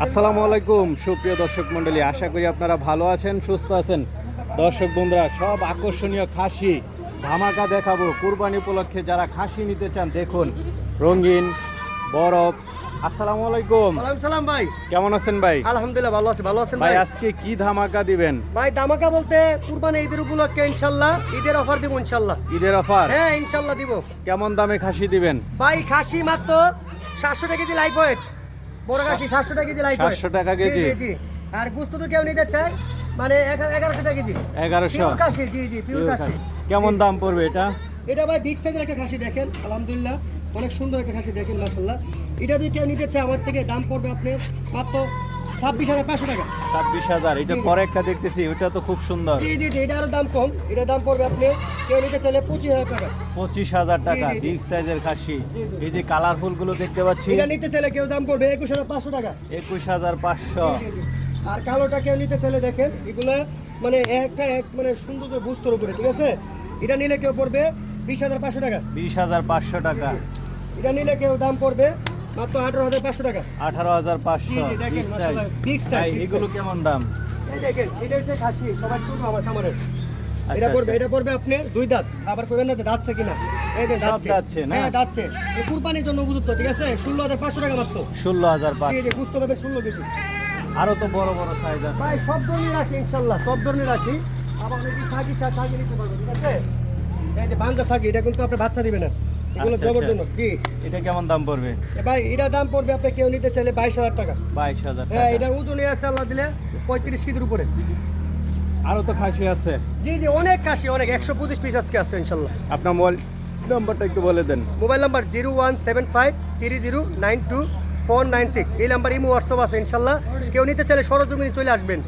আসসালামু আলাইকুম সুপ্রিয় দর্শক মণ্ডলী, আশা করি আপনারা ভালো আছেন, সুস্থ আছেন। দর্শক বন্ধুরা, সব আকর্ষণীয় খাসি ধামাকা দেখাবো কুরবানি উপলক্ষে। যারা খাসি নিতে চান দেখুন, রঙিন বরফ। আসসালামু আলাইকুম। ওয়ালাইকুম সালাম ভাই, কেমন আছেন ভাই? আলহামদুলিল্লাহ ভালো আছি। ভালো আছেন ভাই ভাই? আজকে কি ধামাকা দিবেন? ভাই ধামাকা বলতে কুরবানি ঈদের উপলক্ষে ইনশাআল্লাহ ঈদের অফার দিব ইনশাআল্লাহ। ঈদের অফার? হ্যাঁ ইনশাআল্লাহ দিব। কেমন দামে খাসি দিবেন? ভাই খাসি মাত্র 700 টাকা কেজি লাইফ ওয়েট, বড় খাসি 700 টাকা কেজি লাইফ ওয়েট। 700 টাকা কেজি? জি জি। আর গোশত তো কেউ নিতে চায় মানে 1100 টাকা কেজি। 1100 পিওর খাসি, জি জি পিওর খাসি। কেমন দাম পড়বে এটা? এটা ভাই বিগ সাইজের একটা খাসি, দেখেন আলহামদুলিল্লাহ অনেক সুন্দর একটা খাসি, দেখেন মাশাআল্লাহ। এটা যদি কেউ নিতে চায় আমার থেকে দাম পড়বে আপনি মাত্র 26,500 টাকা। 26,000? এটা পরে একটা দেখতেছি, ওটা তো খুব সুন্দর। জি জি জি, এটা আরো দাম কম, এটা দাম পড়বে আপনি কেউ নিতে চাইলে 25,000 টাকা। 25,000 টাকা জি, জি, জি। বিগ সাইজের খাসি। এই যে কালারফুল গুলো দেখতে পাচ্ছি, এটা নিতে চাইলে কেউ দাম পড়বে 21,500 টাকা। 21,500। জি, জি, জি। আর কালোটা কেউ নিতে চাইলে দেখেন এগুলো মানে একটা এক মানে সৌন্দর্য বুস্তর উপরে, ঠিক আছে। এটা নিলে কেউ পড়বে 20,500 টাকা। 20,500 টাকা। এটা নিলে কেউ দাম পড়বে মাত্র 18,500 টাকা। 18,500। জি, জি, দেখেন, মাশাআল্লাহ, big size, ভাই big এগুলো size। কেমন দাম? এই দেখেন এটা হচ্ছে খাসি, সবার ছোট আমার খামারের। আচ্ছা, এটা পড়বে আপনি 2 দাঁত, আবার কইবেন না দাঁতছে কিনা, এই যে সব দাঁতছে। দাঁতছে না? হ্যাঁ দাঁতছে। এই কুরবানির জন্য উপযুক্ত, ঠিক আছে। 16,500 টাকা মাত্র। 16,500। জি জি, বুঝতে পারবেন 16 কেজি। আরো তো বড় বড় সাইজ আছে। ভাই সব ধরনের রাখি ইনশাআল্লাহ, সব ধরনের রাখি। আবার অনেকে ছাগি নিতে পারবে, ঠিক আছে। এই যে বাঞ্জা ছাগি, এটা কিন্তু আপনি বাচ্চা দিবেন না, এগুলো আচ্ছা, জবর আচ্ছা। জন্য। জি এটা কেমন দাম পড়বে? ভাই এটা দাম পড়বে আপনি কেউ নিতে চাইলে 22,000 টাকা। 22,000 হ্যাঁ টাকা। এটা ওজনে আছে আল্লাহ দিলে 35 কেজির উপরে। আরো তো খাসি আছে। জি জি, অনেক খাসি, অনেক 125 পিস আজকে আছে ইনশাআল্লাহ। আপনার মোবাইল নাম্বারটা একটু বলে দেন। Mobile number 01753092 496। এই নাম্বার ইমো হোয়াটসঅ্যাপ আছে ইনশাল্লাহ। কেউ নিতে চাইলে সরজমিনে চলে আসবেন।